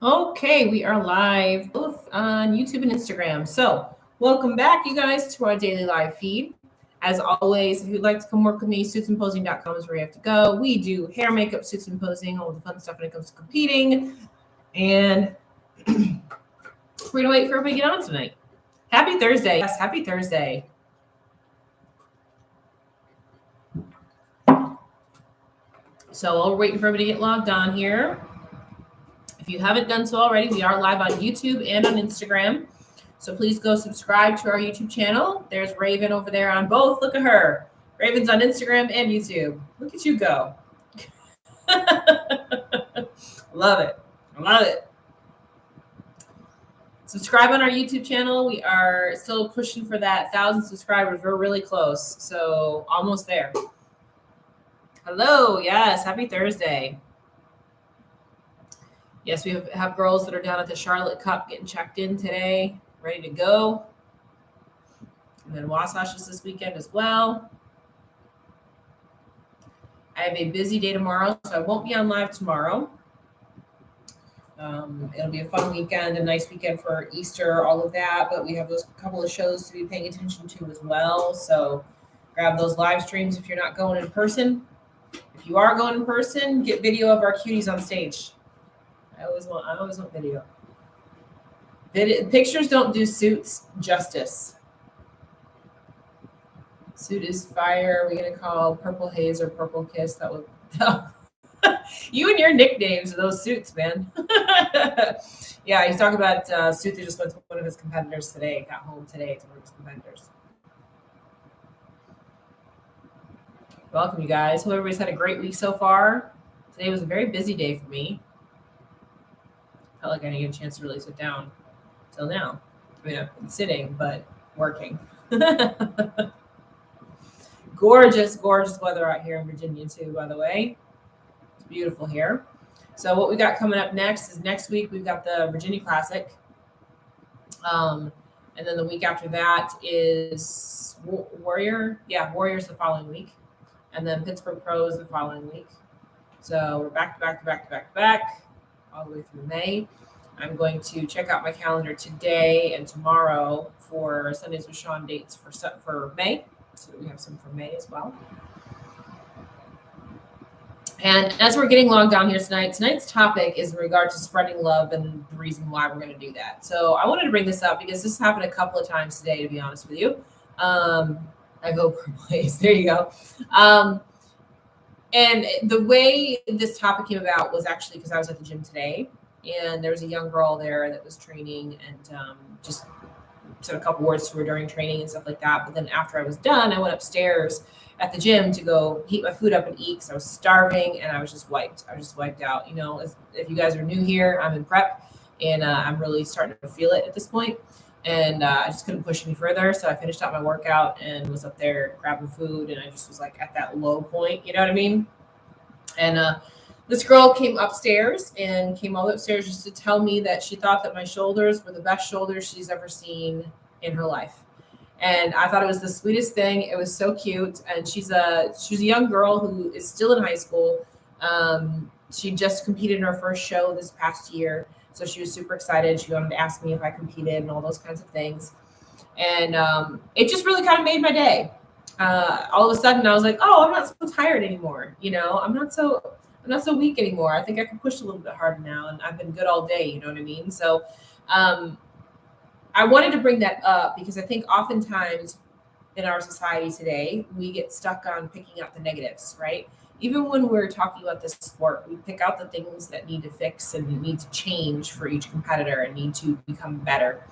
Okay, we are live both on YouTube and Instagram. So, welcome back, you guys, to our daily live feed. As always, if you'd like to come work with me, suitsandposing.com is where you have to go. We do hair, makeup, suits, and posing, all the fun stuff when it comes to competing. And we're going to wait for everybody to get on tonight. Happy Thursday. Yes, happy Thursday. So, while we're waiting for everybody to get logged on here, if you haven't done so already, we are live on YouTube and on Instagram. So please go subscribe to our YouTube channel. There's Raven over there on both. Look at her. Raven's on Instagram and YouTube. Look at you go. Love it. I love it. Subscribe on our YouTube channel. We are still pushing for that 1,000 subscribers. We're really close. So almost there. Hello. Yes. Happy Thursday. Yes, we have girls that are down at the Charlotte Cup getting checked in today, ready to go. And then Wasatch is this weekend as well. I have a busy day tomorrow, so I won't be on live tomorrow. It'll be a fun weekend, a nice weekend for Easter, all of that. But we have those couple of shows to be paying attention to as well. So grab those live streams if you're not going in person. If you are going in person, get video of our cuties on stage. I always want video. Pictures don't do suits justice. Suit is fire. We're gonna call Purple Haze or Purple Kiss. That was you and your nicknames of those suits, man. Yeah, he's talking about suit that just went to one of his competitors today. Got home today to one of his competitors. Welcome, you guys. Hope everybody's had a great week so far. Today was a very busy day for me. Felt like I didn't get a chance to really sit down till now. I mean, I've been sitting, but working. Gorgeous, gorgeous weather out here in Virginia too, by the way. It's beautiful here. So what we got coming up next is next week we've got the Virginia Classic. And then the week after that is Warrior. Yeah, Warrior's the following week. And then Pittsburgh Pros the following week. So we're back to back all the way through May. I'm going to check out my calendar today and tomorrow for Sundays with Shawn dates for May. So we have some for May as well. And as we're getting logged on here tonight's topic is in regard to spreading love and the reason why we're going to do that. So I wanted to bring this up because this happened a couple of times today, to be honest with you. I go per place. There you go. And the way this topic came about was actually because I was at the gym today, and there was a young girl there that was training and just said a couple words to her during training and stuff like that. But then after I was done, I went upstairs at the gym to go heat my food up and eat because I was starving and I was just wiped. I was just wiped out. You know, if you guys are new here, I'm in prep and I'm really starting to feel it at this point. And I just couldn't push any further. So I finished out my workout and was up there grabbing food. And I just was like at that low point, you know what I mean? And this girl came upstairs and came all the way upstairs just to tell me that she thought that my shoulders were the best shoulders she's ever seen in her life. And I thought it was the sweetest thing. It was so cute. And she's a young girl who is still in high school. She just competed in her first show this past year. So she was super excited. She wanted to ask me if I competed and all those kinds of things. And it just really kind of made my day. All of a sudden I was like, oh, I'm not so tired anymore. You know, I'm not so weak anymore. I think I can push a little bit harder now. And I've been good all day. You know what I mean? So I wanted to bring that up because I think oftentimes in our society today, we get stuck on picking out the negatives, right? Even when we're talking about this sport, we pick out the things that need to fix and need to change for each competitor and need to become better.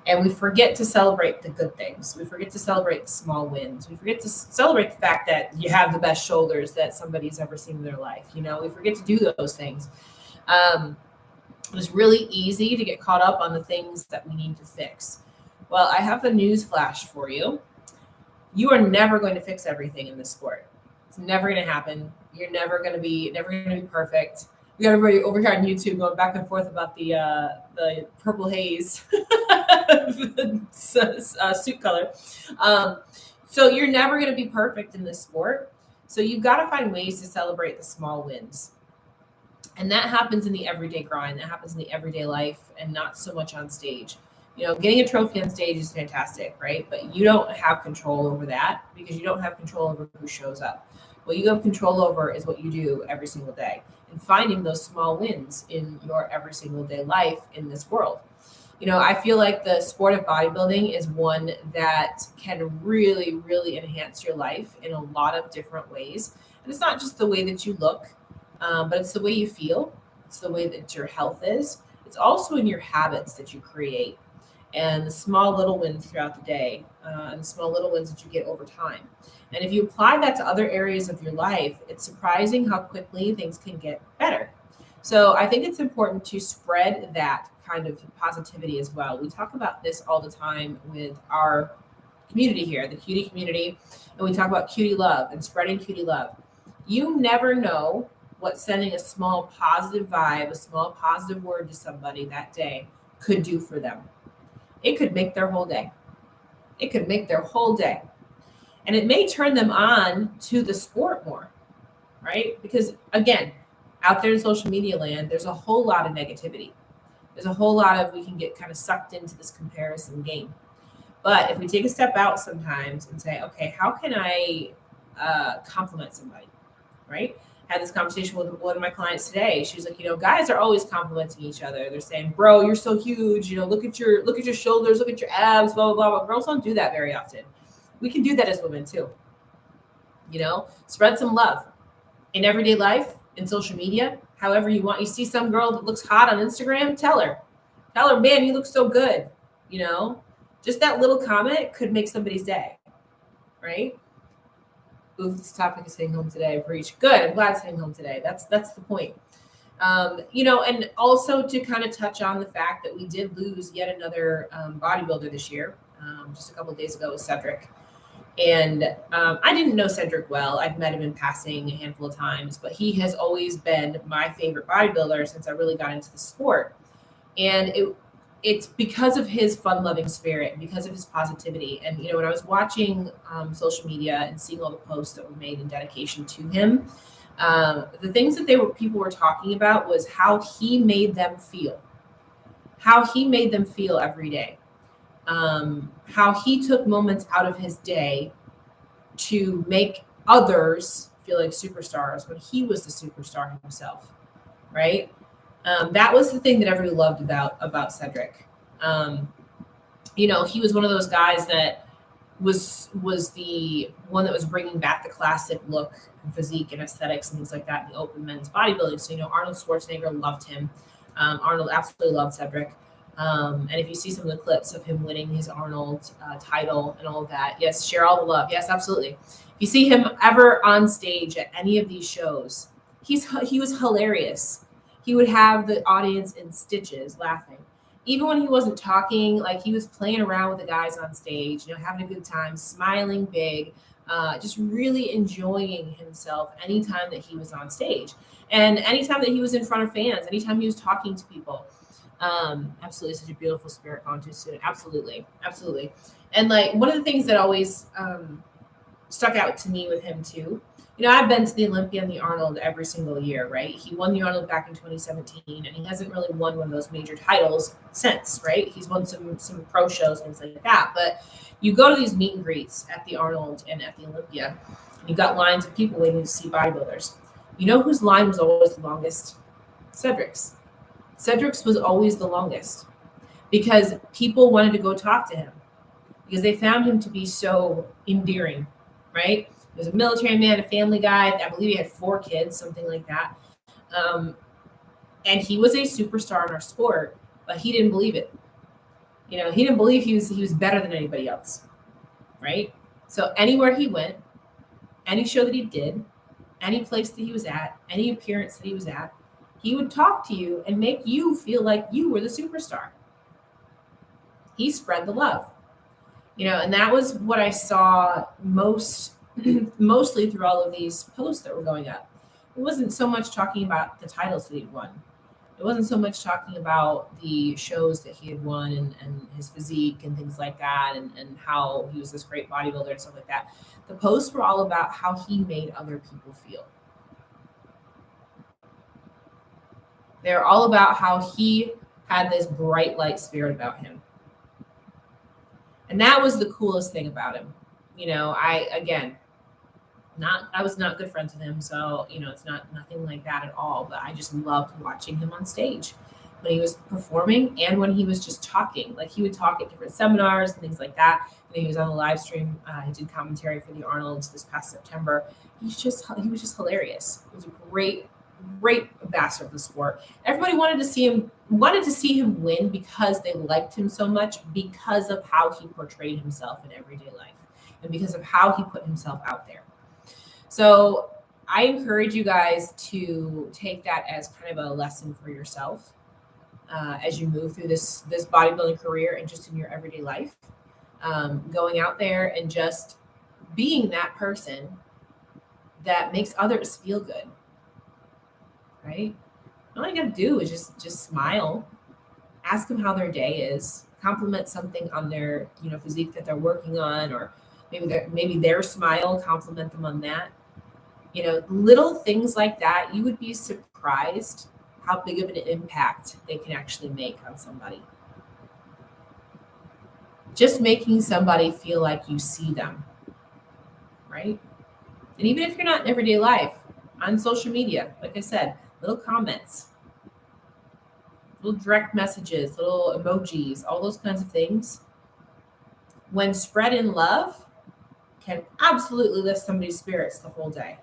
And we forget to celebrate the good things. We forget to celebrate the small wins. We forget to celebrate the fact that you have the best shoulders that somebody's ever seen in their life. You know, we forget to do those things. It's really easy to get caught up on the things that we need to fix. Well, I have a news flash for you. You are never going to fix everything in this sport. It's never going to happen. You're never going to be perfect. We got everybody over here on YouTube going back and forth about the Purple Haze suit color. So you're never going to be perfect in this sport. So you've got to find ways to celebrate the small wins. And that happens in the everyday grind, that happens in the everyday life, and not so much on stage. Getting a trophy on stage is fantastic, right? But you don't have control over that, because you don't have control over who shows up. What you have control over is what you do every single day, and finding those small wins in your every single day life in this world. I feel like the sport of bodybuilding is one that can really, really enhance your life in a lot of different ways. And it's not just the way that you look, but it's the way you feel. It's the way that your health is. It's also in your habits that you create, and the small little wins throughout the day, and the small little wins that you get over time. And if you apply that to other areas of your life, it's surprising how quickly things can get better. So I think it's important to spread that kind of positivity as well. We talk about this all the time with our community here, the cutie community, and we talk about cutie love and spreading cutie love. You never know what sending a small positive vibe, a small positive word to somebody that day could do for them. It could make their whole day. It could make their whole day. And it may turn them on to the sport more, right? Because again, out there in social media land, there's a whole lot of negativity. There's a whole lot of, we can get kind of sucked into this comparison game. But if we take a step out sometimes and say, okay, how can I compliment somebody, right? I had this conversation with one of my clients today. She was like, guys are always complimenting each other. They're saying, bro, you're so huge. Look at your shoulders, look at your abs, blah, blah, blah. But girls don't do that very often. We can do that as women too. Spread some love in everyday life, in social media, however you want. You see some girl that looks hot on Instagram, tell her, man, you look so good. Just that little comment could make somebody's day, right? Ooh, this topic is staying home today. Preach. Good. I'm glad staying home today. That's the point. And also to kind of touch on the fact that we did lose yet another bodybuilder this year. Just a couple of days ago was Cedric. And I didn't know Cedric well. I'd met him in passing a handful of times, but he has always been my favorite bodybuilder since I really got into the sport. And it's because of his fun-loving spirit and because of his positivity. And, when I was watching social media and seeing all the posts that were made in dedication to him, the things that people were talking about was how he made them feel every day. How he took moments out of his day to make others feel like superstars when he was the superstar himself, right? That was the thing that everyone loved about Cedric. He was one of those guys that was the one that was bringing back the classic look and physique and aesthetics and things like that in the open men's bodybuilding. So, Arnold Schwarzenegger loved him. Arnold absolutely loved Cedric. And if you see some of the clips of him winning his Arnold title and all of that, yes, share all the love. Yes, absolutely. If you see him ever on stage at any of these shows, he was hilarious. He would have the audience in stitches laughing. Even when he wasn't talking, like he was playing around with the guys on stage, having a good time, smiling big, just really enjoying himself anytime that he was on stage. And anytime that he was in front of fans, anytime he was talking to people. Absolutely, such a beautiful spirit volunteer student. Absolutely. And like one of the things that always stuck out to me with him too, I've been to the Olympia and the Arnold every single year, right? He won the Arnold back in 2017, and he hasn't really won one of those major titles since, right? He's won some pro shows, things like that. But you go to these meet and greets at the Arnold and at the Olympia, and you got lines of people waiting to see bodybuilders. You know whose line was always the longest? Cedric's. Cedric's was always the longest because people wanted to go talk to him because they found him to be so endearing, right? He was a military man, a family guy. I believe he had 4 kids, something like that. And he was a superstar in our sport, but he didn't believe it. He didn't believe he was better than anybody else, right? So anywhere he went, any show that he did, any place that he was at, any appearance that he was at, he would talk to you and make you feel like you were the superstar. He spread the love, and that was what I saw mostly through all of these posts that were going up. It wasn't so much talking about the titles that he'd won. It wasn't so much talking about the shows that he had won and his physique and things like that and how he was this great bodybuilder and stuff like that. The posts were all about how he made other people feel. They're all about how he had this bright light spirit about him. And that was the coolest thing about him. I was not good friends with him, so it's nothing like that at all. But I just loved watching him on stage when he was performing and when he was just talking. Like he would talk at different seminars and things like that. And he was on the live stream. He did commentary for the Arnolds this past September. He was just hilarious. He was a great ambassador of the sport. Everybody wanted to see him win because they liked him so much, because of how he portrayed himself in everyday life and because of how he put himself out there. So I encourage you guys to take that as kind of a lesson for yourself as you move through this bodybuilding career and just in your everyday life, going out there and just being that person that makes others feel good. Right? All you got to do is just smile, ask them how their day is, compliment something on their physique that they're working on, or maybe their smile, compliment them on that. Little things like that. You would be surprised how big of an impact they can actually make on somebody. Just making somebody feel like you see them, right? And even if you're not in everyday life, on social media, like I said, little comments, little direct messages, little emojis, all those kinds of things, when spread in love, can absolutely lift somebody's spirits the whole day.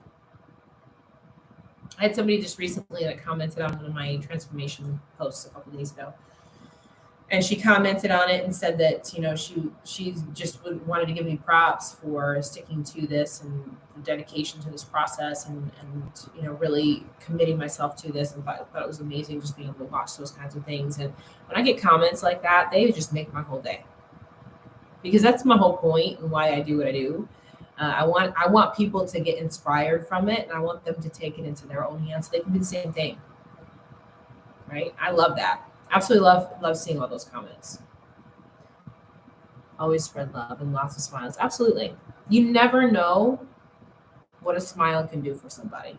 I had somebody just recently that commented on one of my transformation posts a couple of days ago. And she commented on it and said that, she just wanted to give me props for sticking to this and the dedication to this process and really committing myself to this, and thought it was amazing just being able to watch those kinds of things. And when I get comments like that, they just make my whole day, because that's my whole point and why I do what I do. I want people to get inspired from it, and I want them to take it into their own hands so they can do the same thing. Right? I love that. Absolutely love seeing all those comments. Always spread love and lots of smiles. Absolutely. You never know what a smile can do for somebody.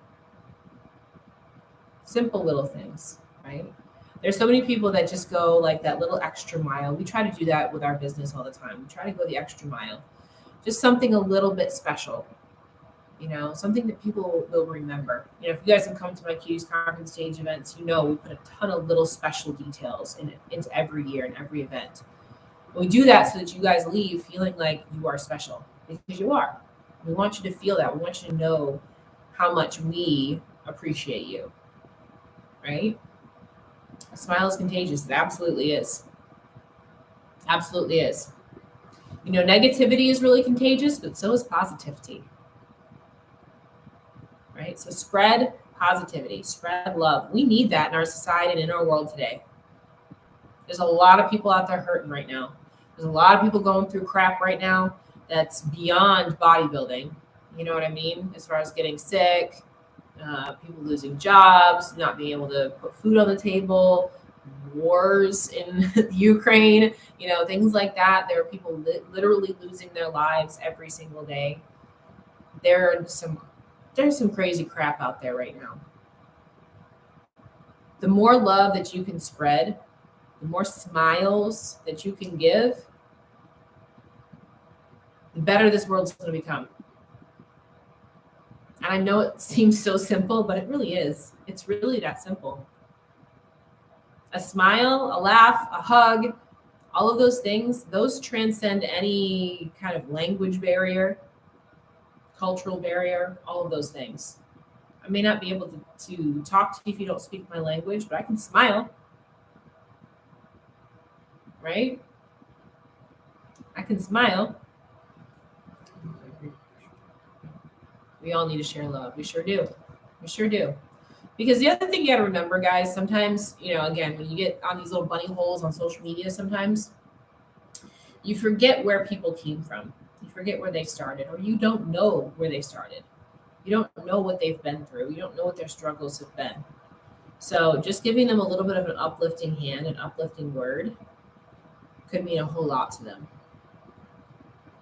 Simple little things, right? There's so many people that just go like that little extra mile. We try to do that with our business all the time. We try to go the extra mile. Just something a little bit special. Something that people will remember. If you guys have come to my Cuties Conference Stage events, we put a ton of little special details into every year and every event. And we do that so that you guys leave feeling like you are special, because you are. We want you to feel that. We want you to know how much we appreciate you, right? A smile is contagious. It absolutely is. Absolutely is. Negativity is really contagious, but so is positivity. Right? So spread positivity, spread love. We need that in our society and in our world today. There's a lot of people out there hurting right now. There's a lot of people going through crap right now that's beyond bodybuilding. You know what I mean? As far as getting sick, people losing jobs, not being able to put food on the table, wars in Ukraine, things like that. There are people literally losing their lives every single day. There's some crazy crap out there right now. The more love that you can spread, the more smiles that you can give, the better this world's going to become. And I know it seems so simple, but it really is. It's really that simple. A smile, a laugh, a hug, all of those things, those transcend any kind of language barrier, cultural barrier, all of those things. I may not be able to talk to you if you don't speak my language, but I can smile. Right? I can smile. We all need to share love. We sure do. We sure do. Because the other thing you got to remember, guys, sometimes, again, when you get on these little bunny holes on social media, sometimes you forget where people came from. You forget where they started, or you don't know where they started. You don't know what they've been through. You don't know what their struggles have been. So just giving them a little bit of an uplifting hand, an uplifting word, could mean a whole lot to them.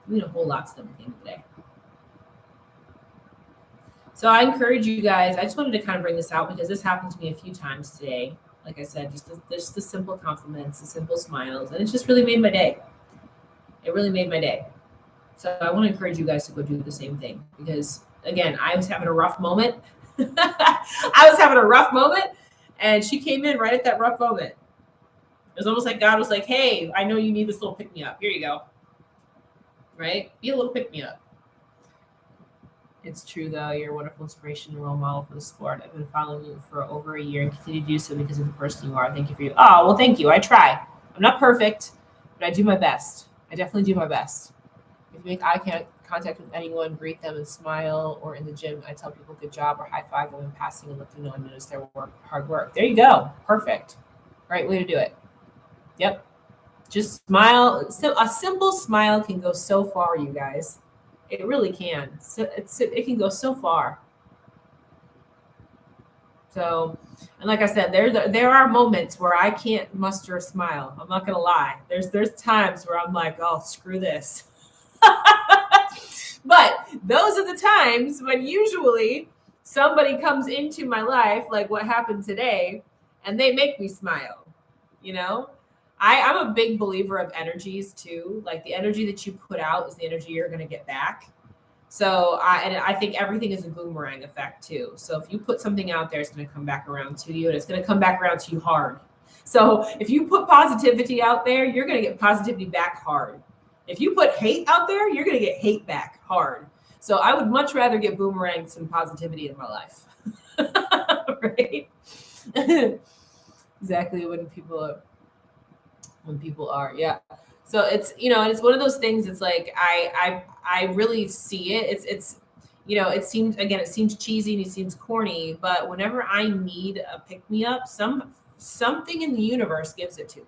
Could mean a whole lot to them at the end of the day. So I encourage you guys, I just wanted to kind of bring this out because this happened to me a few times today. Like I said, just the simple compliments, the simple smiles, and it just really made my day. It really made my day. So I want to encourage you guys to go do the same thing because, again, I was having a rough moment. I was having a rough moment, and she came in right at that rough moment. It was almost like God was like, "Hey, I know you need this little pick me up. Here you go. Right? Be a little pick me up." It's true, though. You're a wonderful inspiration and role model for the sport. I've been following you for over a year and continue to do so because of the person you are. Thank you for you. Oh, well, thank you. I try. I'm not perfect, but I do my best. I definitely do my best. If you make eye contact with anyone, greet them and smile, or in the gym, I tell people good job or high five them in passing and let them know I notice their hard work. There you go. Perfect. Right way to do it. Yep. Just smile. So a simple smile can go so far, you guys. It really can. So it can go so far. So, and like I said, there are moments where I can't muster a smile. I'm not gonna lie. There's times where I'm like, oh, screw this. But those are the times when usually somebody comes into my life, like what happened today, and they make me smile. You know, I'm a big believer of energies too. Like the energy that you put out is the energy you're going to get back. So I think everything is a boomerang effect too. So if you put something out there, it's going to come back around to you, and it's going to come back around to you hard. So if you put positivity out there, you're going to get positivity back hard. If you put hate out there, you're going to get hate back hard. So I would much rather get boomerangs and positivity in my life. Right? Exactly when people are, yeah. So it's, it's one of those things. It's like I really see it. It's it seems cheesy and it seems corny, but whenever I need a pick me up, something in the universe gives it to me.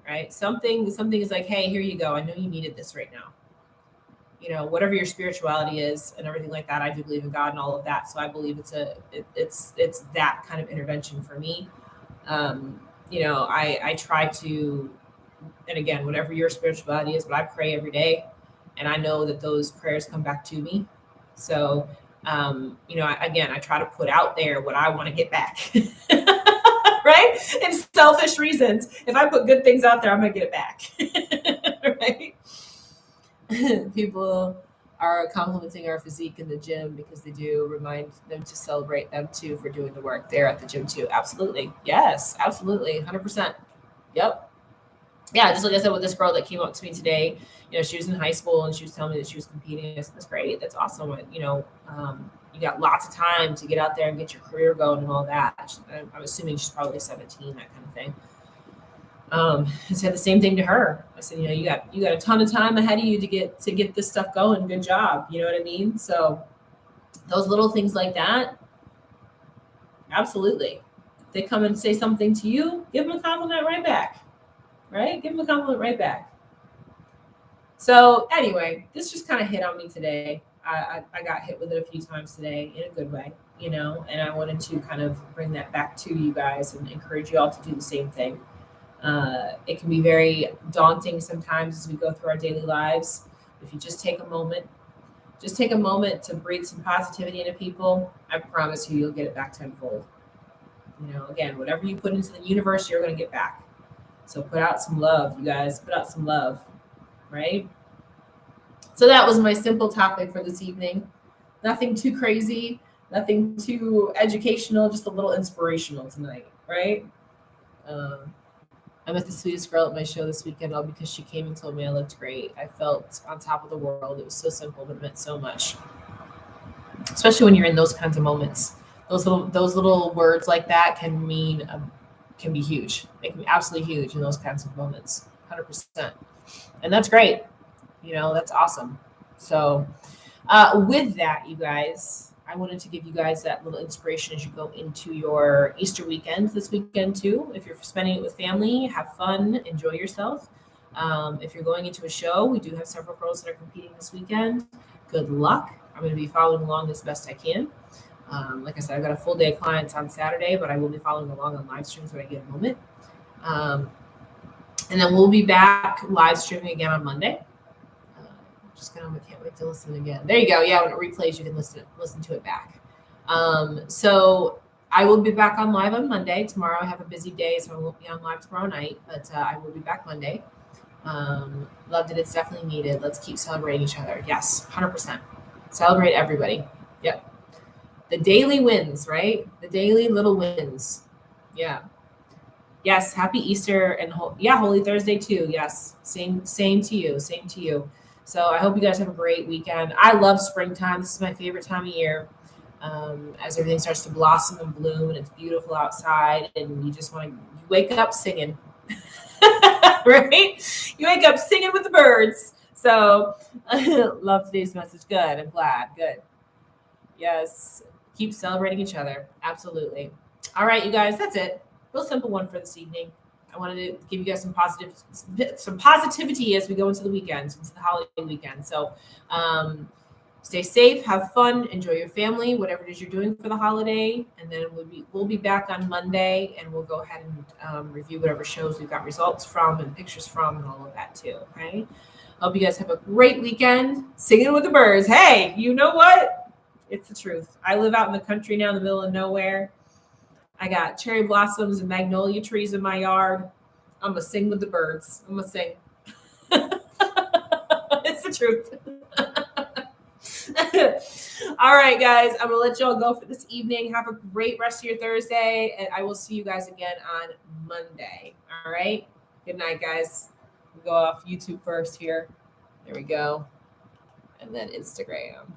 Right? Something is like, hey, here you go. I know you needed this right now. Whatever your spirituality is and everything like that, I do believe in God and all of that. So I believe it's that kind of intervention for me. I try to, and again, whatever your spirituality is, but I pray every day, and I know that those prayers come back to me. So, I try to put out there what I want to get back. Right? And selfish reasons. If I put good things out there, I'm going to get it back. Right? People are complimenting our physique in the gym because they do remind them to celebrate them too for doing the work there at the gym too. Absolutely. Yes, absolutely. 100%. Yep. Yeah, just like I said with this girl that came up to me today, she was in high school and she was telling me that she was competing. I said, that's great. That's awesome. You got lots of time to get out there and get your career going and all that. I'm assuming she's probably 17, that kind of thing. I said the same thing to her. I said, you got a ton of time ahead of you to get this stuff going. Good job. You know what I mean? So those little things like that, absolutely. If they come and say something to you, give them a compliment right back. Right? Give them a compliment right back. So anyway, this just kind of hit on me today. I got hit with it a few times today in a good way, and I wanted to kind of bring that back to you guys and encourage you all to do the same thing. It can be very daunting sometimes as we go through our daily lives. If you just take a moment to breathe some positivity into people, I promise you'll get it back tenfold. Again, whatever you put into the universe, you're going to get back. So put out some love, you guys. Put out some love, right? So that was my simple topic for this evening. Nothing too crazy, nothing too educational, just a little inspirational tonight, right? I met the sweetest girl at my show this weekend, all because she came and told me I looked great. I felt on top of the world. It was so simple, but it meant so much. Especially when you're in those kinds of moments. Those little words like that can be huge. They can be absolutely huge in those kinds of moments. 100%. And that's great. That's awesome. So with that, you guys, I wanted to give you guys that little inspiration as you go into your Easter weekend this weekend too. If you're spending it with family, have fun, enjoy yourself. If you're going into a show, we do have several girls that are competing this weekend. Good luck. I'm going to be following along as best I can. Like I said, I've got a full day of clients on Saturday, but I will be following along on live streams when I get a moment. And then we'll be back live streaming again on Monday. I can't wait to listen again. There you go. Yeah, when it replays, you can listen to it back. So I will be back on live on Monday. Tomorrow I have a busy day, so I won't be on live tomorrow night, but I will be back Monday. Loved it. It's definitely needed. Let's keep celebrating each other. Yes, 100%. Celebrate everybody. Yep. The daily wins, right? The daily little wins. Yeah. Yes. Happy Easter and Holy Thursday too. Yes. Same to you. Same to you. So I hope you guys have a great weekend. I love springtime. This is my favorite time of year. As everything starts to blossom and bloom and it's beautiful outside and you just want to wake up singing. Right? You wake up singing with the birds. So love today's message. Good. I'm glad. Good. Yes. Keep celebrating each other. Absolutely. All right, you guys, that's it. Real simple one for this evening. I wanted to give you guys some positivity as we go into the weekend, into the holiday weekend. So stay safe, have fun, enjoy your family, whatever it is you're doing for the holiday. And then we'll be back on Monday and we'll go ahead and review whatever shows we've got results from and pictures from and all of that too. Okay. Hope you guys have a great weekend. Singing with the birds. Hey, you know what? It's the truth. I live out in the country now in the middle of nowhere. I got cherry blossoms and magnolia trees in my yard. I'm going to sing with the birds. I'm going to sing. It's the truth. All right, guys. I'm going to let y'all go for this evening. Have a great rest of your Thursday. And I will see you guys again on Monday. All right. Good night, guys. We'll go off YouTube first here. There we go. And then Instagram.